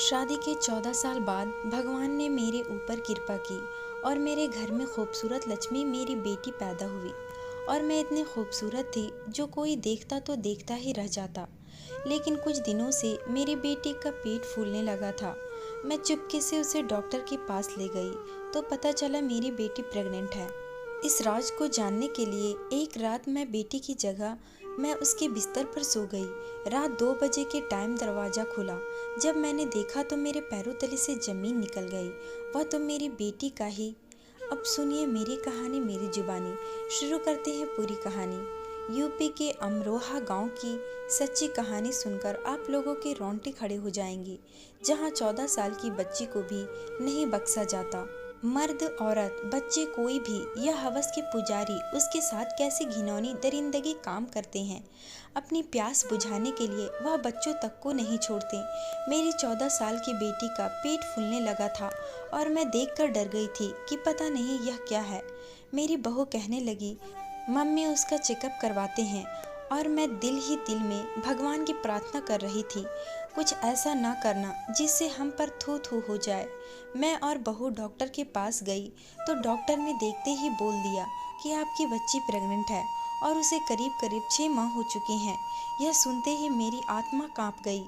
शादी के 14 साल बाद भगवान ने मेरे ऊपर कृपा की और मेरे घर में खूबसूरत लक्ष्मी मेरी बेटी पैदा हुई। और मैं इतनी खूबसूरत थी जो कोई देखता तो देखता ही रह जाता। लेकिन कुछ दिनों से मेरी बेटी का पेट फूलने लगा था। मैं चुपके से उसे डॉक्टर के पास ले गई तो पता चला मेरी बेटी प्रेग्नेंट है। इस राज को जानने के लिए एक रात मैं बेटी की जगह मैं उसके बिस्तर पर सो गई। रात 2 बजे के टाइम दरवाज़ा खुला। जब मैंने देखा तो मेरे पैरों तले से ज़मीन निकल गई। वह तो मेरी बेटी का ही। अब सुनिए मेरी कहानी मेरी जुबानी। शुरू करते हैं पूरी कहानी। यूपी के अमरोहा गांव की सच्ची कहानी सुनकर आप लोगों के रोंगटे खड़े हो जाएंगे, जहां 14 साल की बच्ची को भी नहीं बख्शा जाता। मर्द औरत बच्चे कोई भी यह हवस के पुजारी उसके साथ कैसे घिनौनी दरिंदगी काम करते हैं। अपनी प्यास बुझाने के लिए वह बच्चों तक को नहीं छोड़ते। मेरी 14 साल की बेटी का पेट फूलने लगा था और मैं देखकर डर गई थी कि पता नहीं यह क्या है। मेरी बहू कहने लगी, मम्मी उसका चेकअप करवाते हैं। और मैं दिल ही दिल में भगवान की प्रार्थना कर रही थी, कुछ ऐसा ना करना जिससे हम पर थू थू हो जाए। मैं और बहू डॉक्टर के पास गई तो डॉक्टर ने देखते ही बोल दिया कि आपकी बच्ची प्रेग्नेंट है और उसे करीब करीब 6 माह हो चुके हैं। यह सुनते ही मेरी आत्मा कांप गई।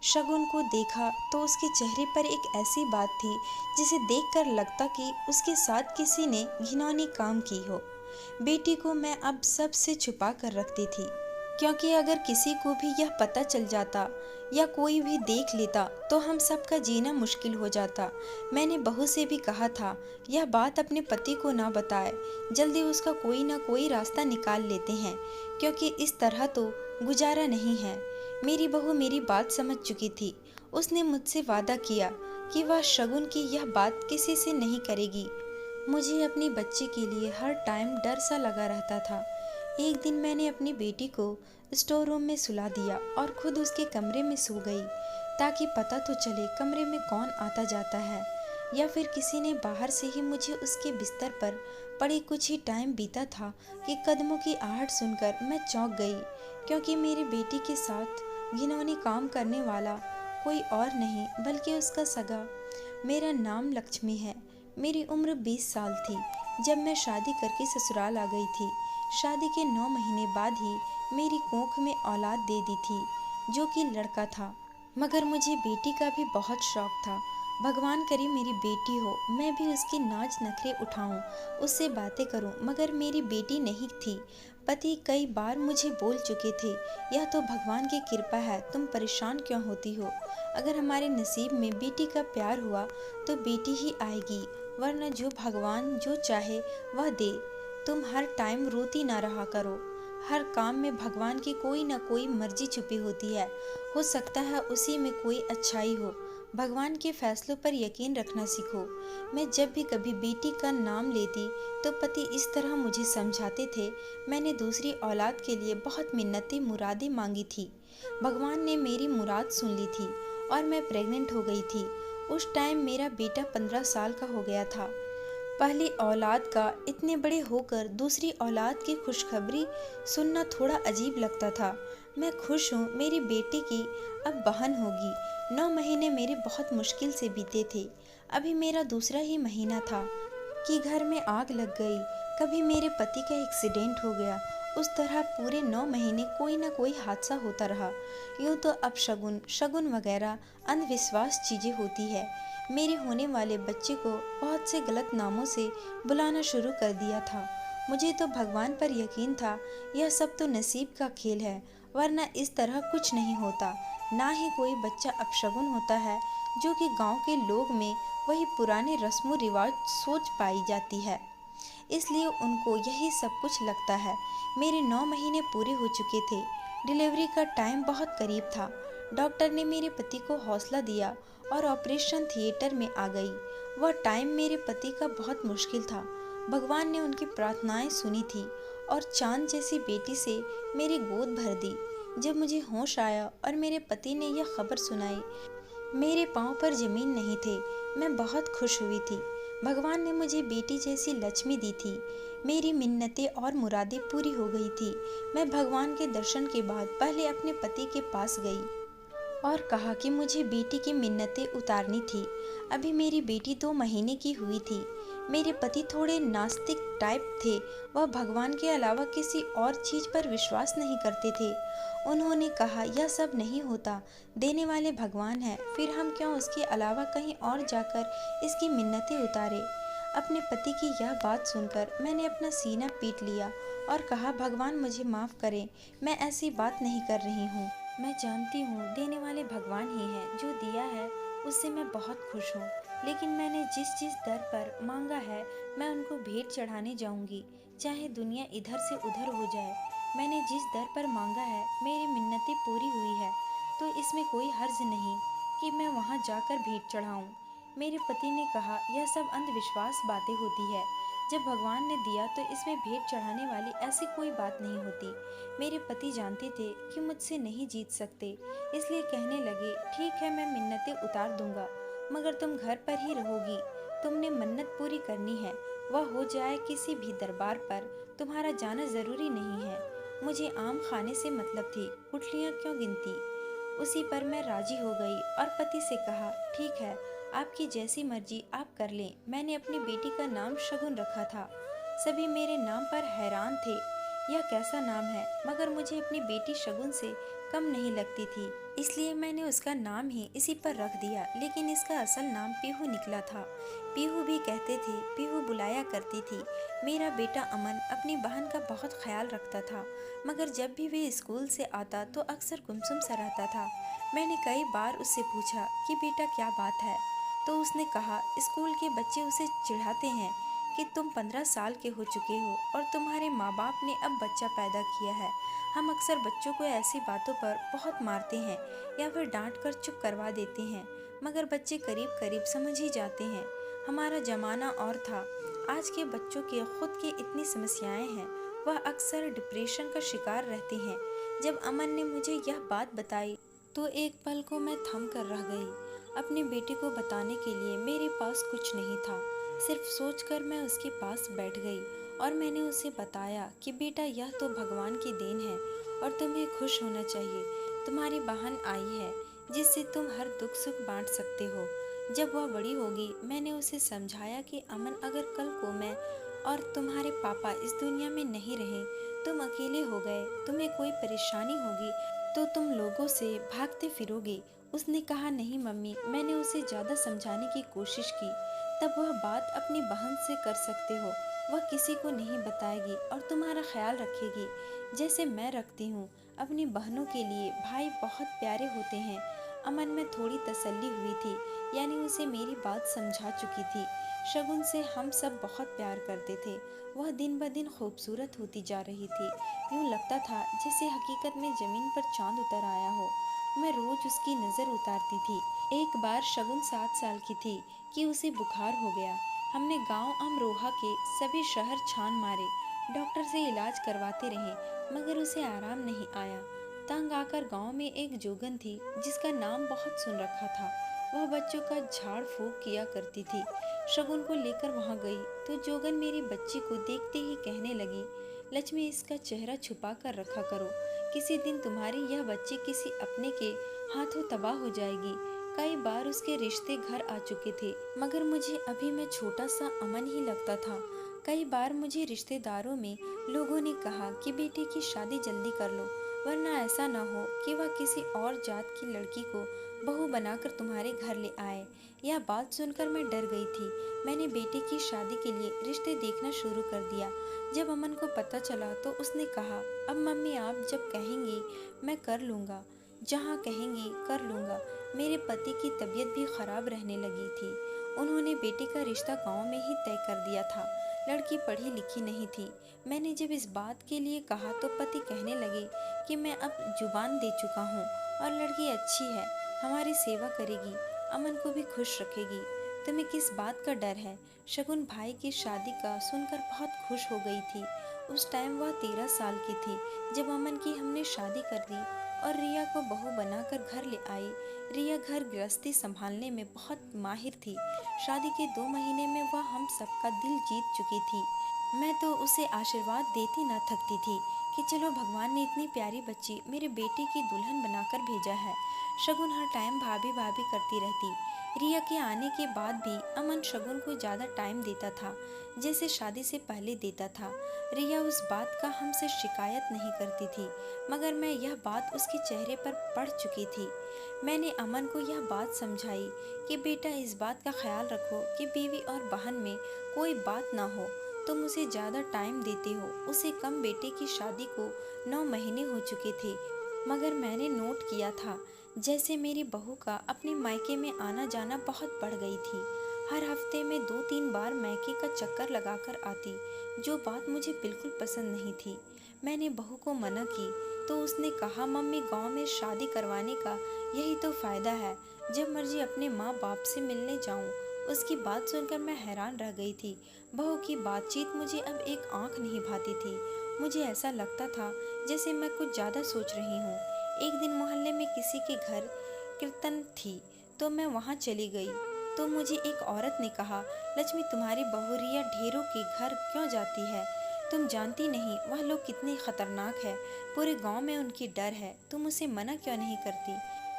शगुन को देखा तो उसके चेहरे पर एक ऐसी बात थी जिसे देखकर लगता कि उसके साथ किसी ने घिनौनी काम की हो। बेटी को मैं अब सबसे छुपा कर रखती थी, क्योंकि अगर किसी को भी यह पता चल जाता या कोई भी देख लेता तो हम सबका जीना मुश्किल हो जाता। मैंने बहू से भी कहा था यह बात अपने पति को ना बताए, जल्दी उसका कोई ना कोई रास्ता निकाल लेते हैं, क्योंकि इस तरह तो गुजारा नहीं है। मेरी बहू मेरी बात समझ चुकी थी। उसने मुझसे वादा किया कि वह शगुन की यह बात किसी से नहीं करेगी। मुझे अपनी बच्ची के लिए हर टाइम डर सा लगा रहता था। एक दिन मैंने अपनी बेटी को स्टोर रूम में सुला दिया और खुद उसके कमरे में सो गई, ताकि पता तो चले कमरे में कौन आता जाता है या फिर किसी ने बाहर से ही। मुझे उसके बिस्तर पर पड़े कुछ ही टाइम बीता था कि कदमों की आहट सुनकर मैं चौंक गई, क्योंकि मेरी बेटी के साथ घिनौनी काम करने वाला कोई और नहीं बल्कि उसका सगा। मेरा नाम लक्ष्मी है। मेरी उम्र 20 साल थी जब मैं शादी करके ससुराल आ गई थी। शादी के 9 महीने बाद ही मेरी कोख में औलाद दे दी थी, जो कि लड़का था। मगर मुझे बेटी का भी बहुत शौक था। भगवान करे मेरी बेटी हो, मैं भी उसके नाज नखरे उठाऊं, उससे बातें करूं, मगर मेरी बेटी नहीं थी। पति कई बार मुझे बोल चुके थे, यह तो भगवान की कृपा है, तुम परेशान क्यों होती हो। अगर हमारे नसीब में बेटी का प्यार हुआ तो बेटी ही आएगी, वरना जो भगवान जो चाहे वह दे। तुम हर टाइम रोती ना रहा करो। हर काम में भगवान की कोई ना कोई मर्जी छुपी होती है। हो सकता है उसी में कोई अच्छाई हो। भगवान के फैसलों पर यकीन रखना सीखो। मैं जब भी कभी बेटी का नाम लेती तो पति इस तरह मुझे समझाते थे। मैंने दूसरी औलाद के लिए बहुत मिन्नतें मुरादें मांगी थी। भगवान ने मेरी मुराद सुन ली थी और मैं प्रेग्नेंट हो गई थी। उस टाइम मेरा बेटा 15 साल का हो गया था। पहली औलाद का इतने बड़े होकर दूसरी औलाद की खुशखबरी सुनना थोड़ा अजीब लगता था। मैं खुश हूँ, मेरी बेटी की अब बहन होगी। 9 महीने मेरे बहुत मुश्किल से बीते थे। अभी मेरा दूसरा ही महीना था कि घर में आग लग गई। कभी मेरे पति का एक्सीडेंट हो गया। उस तरह पूरे 9 महीने कोई ना कोई हादसा होता रहा। यूँ तो अब शगुन शगुन वगैरह अंधविश्वास चीज़ें होती है। मेरे होने वाले बच्चे को बहुत से गलत नामों से बुलाना शुरू कर दिया था। मुझे तो भगवान पर यकीन था, यह सब तो नसीब का खेल है, वरना इस तरह कुछ नहीं होता। ना ही कोई बच्चा अपशगुन होता है, जो कि गांव के लोग में वही पुराने रस्मों रिवाज सोच पाई जाती है, इसलिए उनको यही सब कुछ लगता है। मेरे 9 महीने पूरे हो चुके थे। डिलीवरी का टाइम बहुत करीब था। डॉक्टर ने मेरे पति को हौसला दिया और ऑपरेशन थिएटर में आ गई। वह टाइम मेरे पति का बहुत मुश्किल था। भगवान ने उनकी प्रार्थनाएं सुनी थी और चांद जैसी बेटी से मेरी गोद भर दी। जब मुझे होश आया और मेरे पति ने यह खबर सुनाई, मेरे पांव पर जमीन नहीं थे। मैं बहुत खुश हुई थी। भगवान ने मुझे बेटी जैसी लक्ष्मी दी थी। मेरी मिन्नतें और मुरादें पूरी हो गई थी। मैं भगवान के दर्शन के बाद पहले अपने पति के पास गई और कहा कि मुझे बेटी की मिन्नतें उतारनी थी। अभी मेरी बेटी 2 महीने की हुई थी। मेरे पति थोड़े नास्तिक टाइप थे। वह भगवान के अलावा किसी और चीज़ पर विश्वास नहीं करते थे। उन्होंने कहा यह सब नहीं होता, देने वाले भगवान हैं, फिर हम क्यों उसके अलावा कहीं और जाकर इसकी मिन्नतें उतारे। अपने पति की यह बात सुनकर मैंने अपना सीना पीट लिया और कहा भगवान मुझे माफ़ करें, मैं ऐसी बात नहीं कर रही हूँ। मैं जानती हूँ देने वाले भगवान ही हैं, जो दिया है उससे मैं बहुत खुश हूँ। लेकिन मैंने जिस दर पर मांगा है मैं उनको भेंट चढ़ाने जाऊंगी, चाहे दुनिया इधर से उधर हो जाए। मैंने जिस दर पर मांगा है मेरी मिन्नतें पूरी हुई है, तो इसमें कोई हर्ज नहीं कि मैं वहाँ जाकर भेंट चढ़ाऊँ। मेरे पति ने कहा यह सब अंधविश्वास बातें होती है। जब भगवान ने दिया तो इसमें भेंट चढ़ाने वाली ऐसी कोई बात नहीं होती। मेरे पति जानते थे कि मुझसे नहीं जीत सकते, इसलिए कहने लगे ठीक है मैं मिन्नतें उतार दूंगा, मगर तुम घर पर ही रहोगी। तुमने मन्नत पूरी करनी है, वह हो जाए किसी भी दरबार पर, तुम्हारा जाना जरूरी नहीं है। मुझे आम खाने से मतलब थी, गुठलियाँ क्यों गिनती। उसी पर मैं राजी हो गई और पति से कहा ठीक है, आपकी जैसी मर्जी आप कर लें। मैंने अपनी बेटी का नाम शगुन रखा था। सभी मेरे नाम पर हैरान थे, यह कैसा नाम है, मगर मुझे अपनी बेटी शगुन से कम नहीं लगती थी, इसलिए मैंने उसका नाम ही इसी पर रख दिया। लेकिन इसका असल नाम पीहू निकला था। पीहू भी कहते थे, पीहू बुलाया करती थी। मेरा बेटा अमन अपनी बहन का बहुत ख्याल रखता था, मगर जब भी वे स्कूल से आता तो अक्सर गुमसुम सा रहता था। मैंने कई बार उससे पूछा कि बेटा क्या बात है, तो उसने कहा स्कूल के बच्चे उसे चिढ़ाते हैं कि तुम 15 साल के हो चुके हो और तुम्हारे माँ बाप ने अब बच्चा पैदा किया है। हम अक्सर बच्चों को ऐसी बातों पर बहुत मारते हैं या फिर डांट कर चुप करवा देते हैं, मगर बच्चे करीब करीब समझ ही जाते हैं। हमारा जमाना और था, आज के बच्चों के खुद की इतनी समस्याएं हैं, वह अक्सर डिप्रेशन का शिकार रहते हैं। जब अमन ने मुझे यह बात बताई तो एक पल को मैं थम कर रह गई। अपने बेटे को बताने के लिए मेरे पास कुछ नहीं था। सिर्फ सोचकर मैं उसके पास बैठ गई और मैंने उसे बताया कि बेटा यह तो भगवान की देन है और तुम्हें खुश होना चाहिए। तुम्हारी बहन आई है जिससे तुम हर दुख सुख बांट सकते हो। जब वह बड़ी होगी, मैंने उसे समझाया कि अमन अगर कल को मैं और तुम्हारे पापा इस दुनिया में नहीं रहे, तुम अकेले हो गए, तुम्हें कोई परेशानी होगी तो तुम लोगों से भागते फिरोगे। उसने कहा नहीं मम्मी, मैंने उसे ज़्यादा समझाने की कोशिश की। तब वह बात अपनी बहन से कर सकते हो, वह किसी को नहीं बताएगी और तुम्हारा ख्याल रखेगी जैसे मैं रखती हूँ। अपनी बहनों के लिए भाई बहुत प्यारे होते हैं। अमन में थोड़ी तसल्ली हुई थी, यानी उसे मेरी बात समझा चुकी थी। शगुन से हम सब बहुत प्यार करते थे। वह दिन ब दिन खूबसूरत होती जा रही थी। यूँ लगता था जैसे हकीकत में जमीन पर चांद उतर आया हो। मैं रोज उसकी नज़र उतारती थी। एक बार शगुन 7 साल की थी कि उसे बुखार हो गया। हमने गांव अमरोहा के सभी शहर छान मारे, डॉक्टर से इलाज करवाते रहे, मगर उसे आराम नहीं आया। तंग आकर गांव में एक जोगन थी जिसका नाम बहुत सुन रखा था। वह बच्चों का झाड़ फूंक किया करती थी। शगुन को लेकर वहां गई तो जोगन मेरी बच्ची को देखते ही कहने लगी, लक्ष्मी इसका चेहरा छुपा कर रखा करो, किसी दिन तुम्हारी यह बच्ची किसी अपने के हाथों तबाह हो जाएगी। कई बार उसके रिश्ते घर आ चुके थे, मगर मुझे अभी मैं छोटा सा अमन ही लगता था। कई बार मुझे रिश्तेदारों में लोगों ने कहा कि बेटे की शादी जल्दी कर लो, वरना ऐसा ना हो कि वह किसी और जात की लड़की को बहू बनाकर तुम्हारे घर ले आए। यह बात सुनकर मैं डर गई थी। मैंने बेटे की शादी के लिए रिश्ते देखना शुरू कर दिया। जब अमन को पता चला तो उसने कहा, अब मम्मी आप जब कहेंगी मैं कर लूँगा, जहाँ कहेंगी कर लूँगा। मेरे पति की तबीयत भी खराब रहने लगी थी। उन्होंने बेटे का रिश्ता गांव में ही तय कर दिया था। लड़की पढ़ी लिखी नहीं थी। मैंने जब इस बात के लिए कहा तो पति कहने लगे कि मैं अब जुबान दे चुका हूँ और लड़की अच्छी है, हमारी सेवा करेगी, अमन को भी खुश रखेगी। तुम्हें किस बात का डर है। शगुन भाई की शादी का सुनकर बहुत खुश हो गई थी। उस टाइम वह 13 साल की थी जब अमन की हमने शादी कर दी और रिया को बहू बनाकर घर ले आई। रिया घर गृहस्थी संभालने में बहुत माहिर थी। शादी के 2 महीने में वह हम सबका दिल जीत चुकी थी। मैं तो उसे आशीर्वाद देती न थकती थी कि चलो भगवान ने इतनी प्यारी बच्ची मेरे बेटे की दुल्हन बनाकर भेजा है। शगुन हर टाइम भाभी भाभी करती रहती। रिया के आने के बाद भी अमन शगुन को ज़्यादा टाइम देता था जैसे शादी से पहले देता था। रिया उस बात का हमसे शिकायत नहीं करती थी, मगर मैं यह बात उसके चेहरे पर पढ़ चुकी थी। मैंने अमन को यह बात समझाई कि बेटा इस बात का ख्याल रखो कि बीवी और बहन में कोई बात ना हो। तुम उसे ज़्यादा टाइम देते हो। उसे कम बेटे की शादी को 9 महीने हो चुके थे, मगर मैंने नोट किया था जैसे मेरी बहू का अपने मायके में आना जाना बहुत बढ़ गई थी। हर हफ्ते में 2-3 बार मायके का चक्कर लगाकर आती, जो बात मुझे बिल्कुल पसंद नहीं थी। मैंने बहू को मना की तो उसने कहा मम्मी गांव में शादी करवाने का यही तो फ़ायदा है, जब मर्जी अपने माँ बाप से मिलने जाऊं। उसकी बात सुनकर मैं हैरान रह गई थी। बहू की बातचीत मुझे अब एक आंख नहीं भाती थी। मुझे ऐसा लगता था जैसे मैं कुछ ज़्यादा सोच रही हूँ। एक दिन मोहल्ले में किसी के घर कीर्तन थी तो मैं वहाँ चली गई तो मुझे एक औरत ने कहा, लक्ष्मी तुम्हारी बहू रिया ढेरों के घर क्यों जाती है? तुम जानती नहीं वह लोग कितने खतरनाक है, पूरे गांव में उनकी डर है, तुम उसे मना क्यों नहीं करती?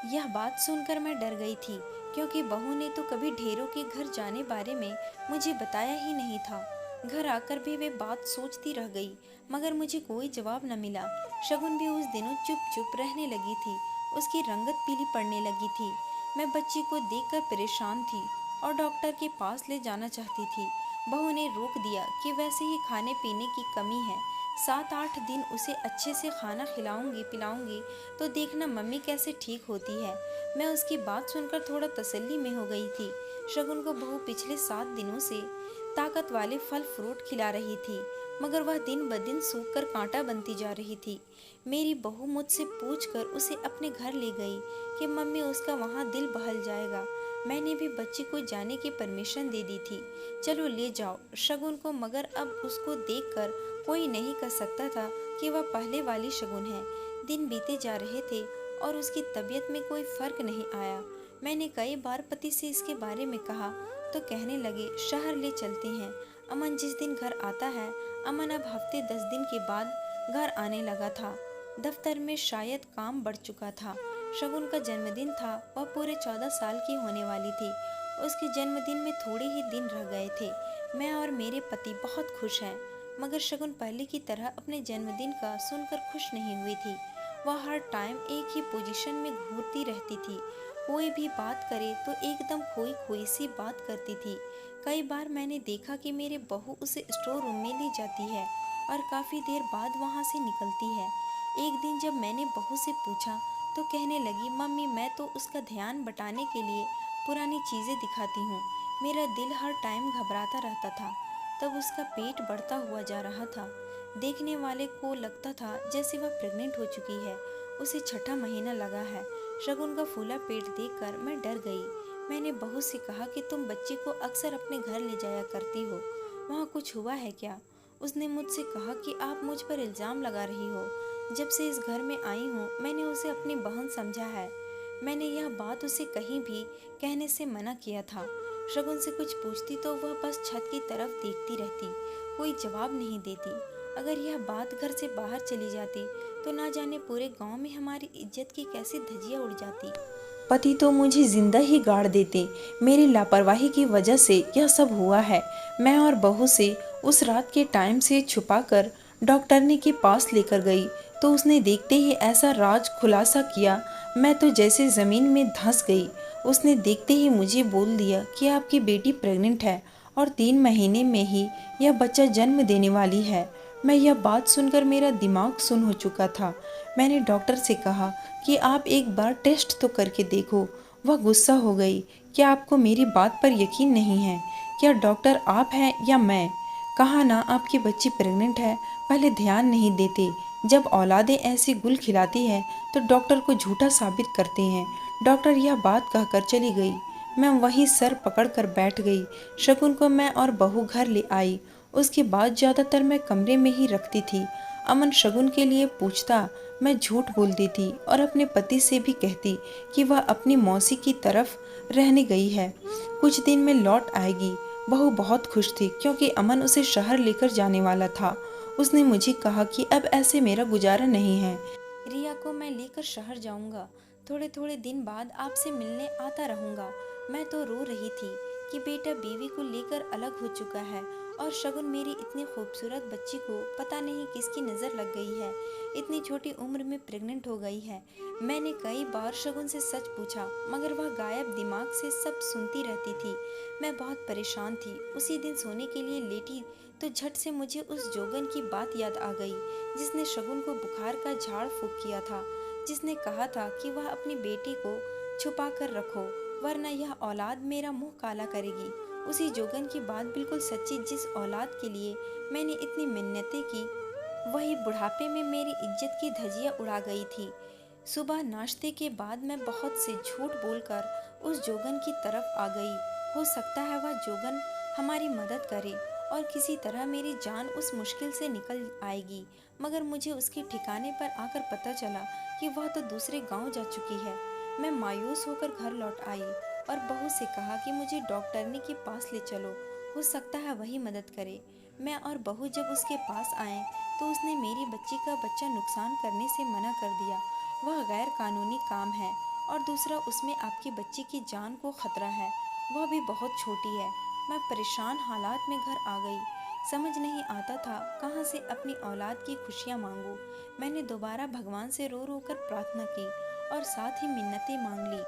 यह बात सुनकर मैं डर गई थी क्योंकि बहू ने तो कभी ढेरों के घर जाने बारे में मुझे बताया ही नहीं था। घर आकर भी वे बात सोचती रह गई, मगर मुझे कोई जवाब न मिला। शगुन भी उस दिनों चुप चुप रहने लगी थी। उसकी रंगत पीली पड़ने लगी थी। मैं बच्ची को देखकर परेशान थी और डॉक्टर के पास ले जाना चाहती थी। बहू ने रोक दिया कि वैसे ही खाने पीने की कमी है, 7-8 दिन उसे अच्छे से खाना खिलाऊंगी पिलाऊंगी तो देखना मम्मी कैसे ठीक होती है। मैं उसकी बात सुनकर थोड़ा तसल्ली में हो गई थी। शगुन को बहू पिछले 7 दिनों से ताकत वाले फल फ्रूट खिला रही थी, मगर वह दिन ब दिन सूख कर कांटा बनती जा रही थी। मेरी बहू मुझसे पूछकर उसे अपने घर ले गई कि मम्मी उसका वहाँ दिल बहल जाएगा। मैंने भी बच्ची को जाने की परमिशन दे दी थी, चलो ले जाओ शगुन को। मगर अब उसको देखकर कोई नहीं कह सकता था कि वह पहले वाली शगुन है। दिन बीते जा रहे थे और उसकी तबीयत में कोई फर्क नहीं आया। मैंने कई बार पति से इसके बारे में कहा तो कहने लगे शहर ले चलते हैं। अमन जिस दिन घर आता है, अमन अब हफ्ते 10 दिन के बाद घर आने लगा था। दफ्तर में शायद काम बढ़ चुका था। शगुन का जन्मदिन था, वह पूरे 14 साल की होने वाली थी। उसके जन्मदिन में थोड़े ही दिन रह गए थे। मैं और मेरे पति बहुत खुश हैं, मगर शगुन पहले की तरह अपने जन्मदिन का सुनकर खुश नहीं हुई थी। वह हर टाइम एक ही पोजीशन में घूरती रहती थी। कोई भी बात करे तो एकदम खोई खोई सी बात करती थी। कई बार मैंने देखा कि मेरे बहू उसे स्टोर रूम में ले जाती है और काफ़ी देर बाद वहाँ से निकलती है। एक दिन जब मैंने बहू से पूछा तो कहने लगी मम्मी मैं तो उसका ध्यान बटाने के लिए पुरानी चीज़ें दिखाती हूँ। मेरा दिल हर टाइम घबराता रहता था। तब उसका पेट बढ़ता हुआ जा रहा था। देखने वाले को लगता था जैसे वह प्रेग्नेंट हो चुकी है। उसे 6ठा महीना लगा है। शगुन का फूला पेट देखकर मैं डर गई। मैंने बहू से कहा कि तुम बच्ची को अक्सर अपने घर ले जाया करती हो, वहाँ कुछ हुआ है क्या? उसने मुझसे कहा कि आप मुझ पर इल्ज़ाम लगा रही हो। जब से इस घर में आई हूँ मैंने उसे अपनी बहन समझा है। मैंने यह बात उसे कहीं भी कहने से मना किया था। शगुन से कुछ पूछती तो वह बस छत की तरफ देखती रहती, कोई जवाब नहीं देती। अगर यह बात घर से बाहर चली जाती तो ना जाने पूरे गांव में हमारी इज्जत की कैसी धज्जियां उड़ जाती। पति तो मुझे जिंदा ही गाड़ देते। मेरी लापरवाही की वजह से यह सब हुआ है। मैं और बहू से उस रात के टाइम से छुपाकर डॉक्टरनी के पास लेकर गई तो उसने देखते ही ऐसा राज खुलासा किया, मैं तो जैसे ज़मीन में धंस गई। उसने देखते ही मुझे बोल दिया कि आपकी बेटी प्रेग्नेंट है और 3 महीने में ही यह बच्चा जन्म देने वाली है। मैं यह बात सुनकर मेरा दिमाग सुन्न हो चुका था। मैंने डॉक्टर से कहा कि आप एक बार टेस्ट तो करके देखो। वह गुस्सा हो गई। क्या आपको मेरी बात पर यकीन नहीं है? क्या डॉक्टर आप हैं या मैं? कहा ना आपकी बच्ची प्रेग्नेंट है, पहले ध्यान नहीं देते। जब औलादें ऐसी गुल खिलाती है तो डॉक्टर को झूठा साबित करते हैं। डॉक्टर यह बात कहकर चली गई। मैं वहीं सर पकड़कर बैठ गई। शगुन को मैं और बहू घर ले आई। उसके बाद ज़्यादातर मैं कमरे में ही रखती थी। अमन शगुन के लिए पूछता, मैं झूठ बोल देती और अपने पति से भी कहती कि वह अपनी मौसी की तरफ रहने गई है, कुछ दिन में लौट आएगी। बहू बहुत खुश थी क्योंकि अमन उसे शहर लेकर जाने वाला था। उसने मुझे कहा कि अब ऐसे मेरा गुजारा नहीं है। रिया को मैं लेकर शहर जाऊंगा। थोड़े थोड़े दिन बाद आपसे मिलने आता रहूंगा। मैं तो रो रही थी कि बेटा बीवी को लेकर अलग हो चुका है और शगुन मेरी इतनी खूबसूरत बच्ची को पता नहीं किसकी नज़र लग गई है। इतनी छोटी उम्र में प्रेग्नेंट हो गई है। मैंने कई बार शगुन से सच पूछा मगर वह गायब दिमाग से सब सुनती रहती थी। मैं बहुत परेशान थी। उसी दिन सोने के लिए लेटी तो झट से मुझे उस जोगन की बात याद आ गई जिसने शगुन को बुखार का झाड़ फूंक किया था। जिसने कहा था कि वह अपनी बेटी को छुपा कर रखो वरना यह औलाद मेरा मुंह काला करेगी। उसी जोगन की बात बिल्कुल सच्ची। जिस औलाद के लिए मैंने इतनी मिन्नतें की वही बुढ़ापे में मेरी इज्जत की धज्जियां उड़ा गई थी। सुबह नाश्ते के बाद मैं बहुत से झूठ बोलकर उस जोगन की तरफ आ गई। हो सकता है वह जोगन हमारी मदद करे और किसी तरह मेरी जान उस मुश्किल से निकल आएगी। मगर मुझे उसके ठिकाने पर आकर पता चला कि वह तो दूसरे गांव जा चुकी है। मैं मायूस होकर घर लौट आई और बहू से कहा कि मुझे डॉक्टरनी के पास ले चलो, हो सकता है वही मदद करे। मैं और बहू जब उसके पास आए तो उसने मेरी बच्ची का बच्चा नुकसान करने से मना कर दिया। वह गैर कानूनी काम है और दूसरा उसमें आपकी बच्ची की जान को खतरा है। वह भी बहुत छोटी है। मैं परेशान हालात में घर आ गई। समझ नहीं आता था कहाँ से अपनी औलाद की खुशियाँ मांगूं। मैंने दोबारा भगवान से रो रो कर प्रार्थना की और साथ ही मिन्नतें मांग ली।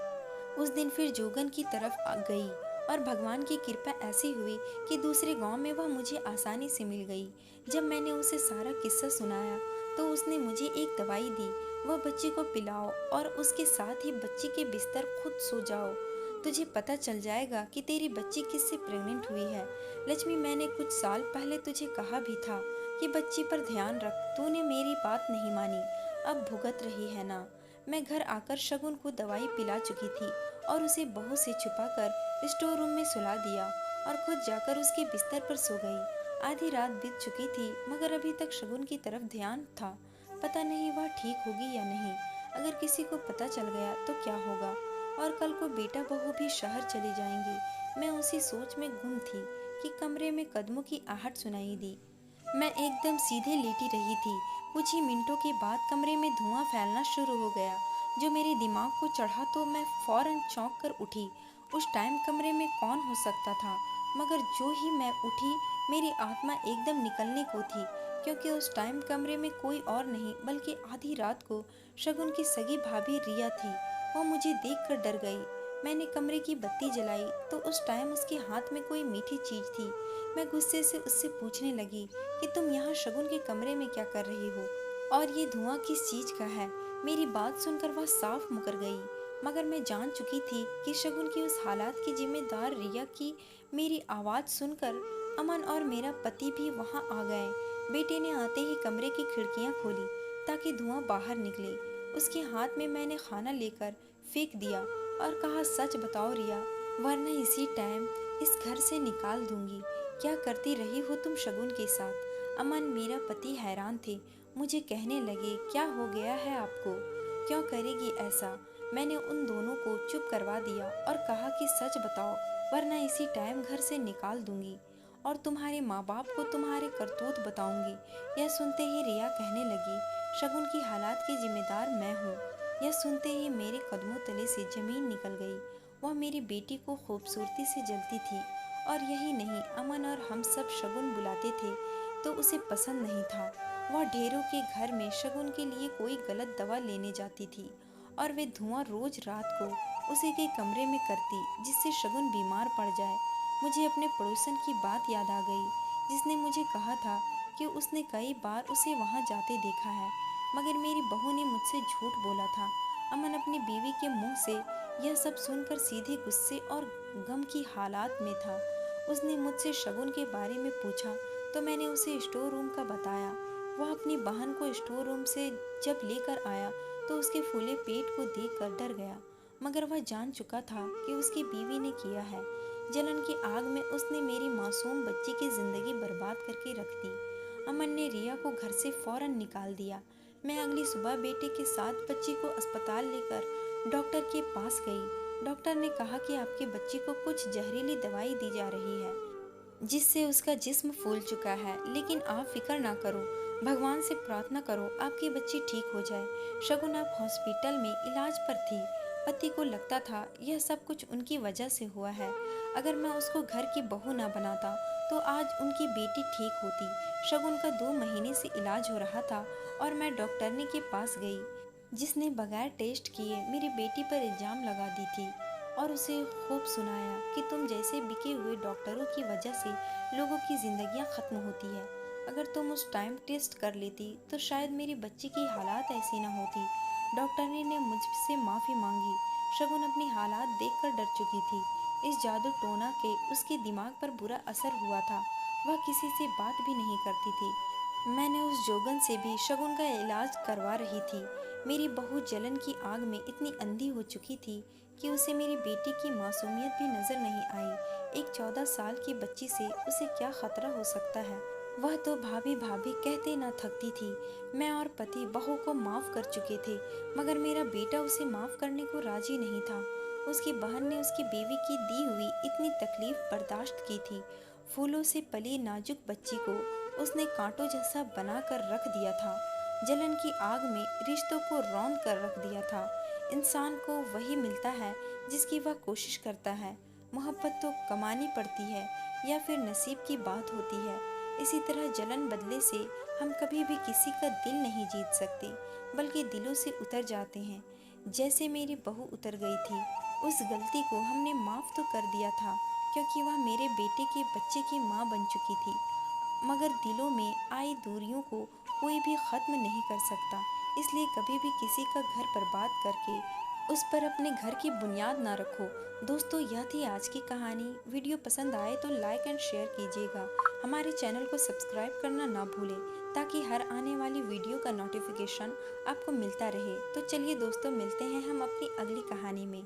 उस दिन फिर जोगन की तरफ आ गई और भगवान की कृपा ऐसी हुई कि दूसरे गांव में वह मुझे आसानी से मिल गई। जब मैंने उसे सारा किस्सा सुनाया तो उसने मुझे एक दवाई दी, वह बच्ची को पिलाओ और उसके साथ ही बच्ची के बिस्तर खुद सो जाओ। तुझे पता चल जाएगा कि तेरी बच्ची किससे प्रेग्नेंट हुई है। लक्ष्मी, मैंने कुछ साल पहले तुझे कहा भी था कि बच्ची पर ध्यान रख। तूने मेरी बात नहीं मानी, अब भुगत रही है ना। मैं घर आकर शगुन को दवाई पिला चुकी थी और उसे बहू से छुपाकर स्टोर रूम में सुला दिया और खुद जाकर उसके बिस्तर पर सो गई। आधी रात बीत चुकी थी मगर अभी तक शगुन की तरफ ध्यान था। पता नहीं वह ठीक होगी या नहीं। अगर किसी को पता चल गया तो क्या होगा। और कल को बेटा बहू भी शहर चली जाएंगी। मैं उसी सोच में गुम थी कि कमरे में कदमों की आहट सुनाई दी। मैं एकदम सीधे लेटी रही थी। कुछ ही मिनटों के बाद कमरे में धुआं फैलना शुरू हो गया जो मेरे दिमाग को चढ़ा तो मैं फौरन चौंक कर उठी। उस टाइम कमरे में कौन हो सकता था। मगर जो ही मैं उठी मेरी आत्मा एकदम निकलने को थी क्योंकि उस टाइम कमरे में कोई और नहीं बल्कि आधी रात को शगुन की सगी भाभी रिया थी। वो मुझे देखकर डर गई। मैंने कमरे की बत्ती जलाई तो उस टाइम उसके हाथ में कोई मीठी चीज थी। मैं गुस्से से उससे पूछने लगी कि तुम यहाँ शगुन के कमरे में क्या कर रही हो और ये धुआं किस चीज का है। मेरी बात सुनकर वह साफ मुकर गई। मगर मैं जान चुकी थी कि शगुन की उस हालात की जिम्मेदार रिया की। मेरी आवाज़ सुनकर अमन और मेरा पति भी वहां आ गए। बेटे ने आते ही कमरे की खिड़कियां खोली ताकि धुआं बाहर निकले। उसके हाथ में मैंने खाना लेकर फेंक दिया और कहा, सच बताओ रिया, वरना इसी टाइम इस घर से निकाल दूंगी। क्या करती रही हो तुम शगुन के साथ। अमन मेरा पति हैरान थे। मुझे कहने लगे, क्या हो गया है आपको, क्यों करेगी ऐसा। मैंने उन दोनों को चुप करवा दिया और कहा कि सच बताओ वरना इसी टाइम घर से निकाल दूंगी और तुम्हारे माँ बाप को तुम्हारे करतूत बताऊंगी। यह सुनते ही रिया कहने लगी, शगुन की हालात की जिम्मेदार मैं हूँ। यह सुनते ही मेरे कदमों तले से जमीन निकल गई। वह मेरी बेटी को खूबसूरती से जलती थी और यही नहीं, अमन और हम सब शगुन बुलाते थे तो उसे पसंद नहीं था। वह ढेरों के घर में शगुन के लिए कोई गलत दवा लेने जाती थी और वे धुआं रोज रात को उसी के कमरे में करती जिससे शगुन बीमार पड़ जाए। मुझे अपने पड़ोसन की बात याद आ गई जिसने मुझे कहा था कि उसने कई बार उसे वहां जाते देखा है। मगर मेरी बहू ने मुझसे झूठ बोला था। अमन अपनी बीवी के मुंह से यह सब सुनकर सीधे गुस्से और गम की हालात में था। उसने मुझसे शगुन के बारे में पूछा तो मैंने उसे स्टोर रूम का बताया। वह अपनी बहन को स्टोर रूम से जब लेकर आया तो उसके फूले पेट को देखकर डर गया। मगर वह जान चुका था कि उसकी बीवी ने किया है। जलन की आग में उसने मेरी मासूम बच्ची की जिंदगी बर्बाद करके रख दी। अमन ने रिया को घर से फौरन निकाल दिया। मैं अगली सुबह बेटे के साथ बच्ची को अस्पताल लेकर डॉक्टर के पास गई। डॉक्टर ने कहा कि आपकी बच्ची को कुछ जहरीली दवाई दी जा रही है। जिससे उसका जिस्म फूल चुका है। लेकिन आप फिक्र ना करो, भगवान से प्रार्थना करो आपकी बच्ची ठीक हो जाए। शगुन अब हॉस्पिटल में इलाज पर थी। पति को लगता था यह सब कुछ उनकी वजह से हुआ है। अगर मैं उसको घर की बहू ना बनाता तो आज उनकी बेटी ठीक होती। शगुन का 2 महीने से इलाज हो रहा था और मैं डॉक्टरनी के पास गई, जिसने बगैर टेस्ट किए मेरी बेटी पर इल्ज़ाम लगा दी थी और उसे खूब सुनाया कि तुम जैसे बिके हुए डॉक्टरों की वजह से लोगों की ज़िंदगियां ख़त्म होती है। अगर तुम उस टाइम टेस्ट कर लेती तो शायद मेरी बच्ची की हालात ऐसी न होती। डॉक्टरनी ने मुझसे माफ़ी मांगी। शगुन अपनी हालात देखकर डर चुकी थी। इस जादू टोना के उसके दिमाग पर बुरा असर हुआ था। वह किसी से बात भी नहीं करती थी। मैंने उस जोगन से भी शगुन का इलाज करवा रही थी। मेरी बहू जलन की आग में इतनी अंधी हो चुकी थी कि उसे मेरी बेटी की मासूमियत भी नजर नहीं आई। एक 14 साल की बच्ची से उसे क्या खतरा हो सकता है। वह तो भाभी भाभी कहते न थकती थी। मैं और पति बहू को माफ कर चुके थे, मगर मेरा बेटा उसे माफ करने को राजी नहीं था। उसकी बहन ने उसकी बीवी की दी हुई इतनी तकलीफ बर्दाश्त की थी। फूलों से पली नाजुक बच्ची को उसने कांटों जैसा बनाकर रख दिया था। जलन की आग में रिश्तों को रौंद कर रख दिया था। इंसान को वही मिलता है जिसकी वह कोशिश करता है। मोहब्बत तो कमानी पड़ती है या फिर नसीब की बात होती है। इसी तरह जलन बदले से हम कभी भी किसी का दिल नहीं जीत सकते, बल्कि दिलों से उतर जाते हैं। जैसे मेरी बहू उतर गई थी। उस गलती को हमने माफ़ तो कर दिया था, क्योंकि वह मेरे बेटे के बच्चे की माँ बन चुकी थी। मगर दिलों में आई दूरियों को कोई भी ख़त्म नहीं कर सकता। इसलिए कभी भी किसी का घर बर्बाद करके उस पर अपने घर की बुनियाद ना रखो। दोस्तों, यह थी आज की कहानी। वीडियो पसंद आए तो लाइक एंड शेयर कीजिएगा। हमारे चैनल को सब्सक्राइब करना ना भूलें, ताकि हर आने वाली वीडियो का नोटिफिकेशन आपको मिलता रहे। तो चलिए दोस्तों, मिलते हैं हम अपनी अगली कहानी में।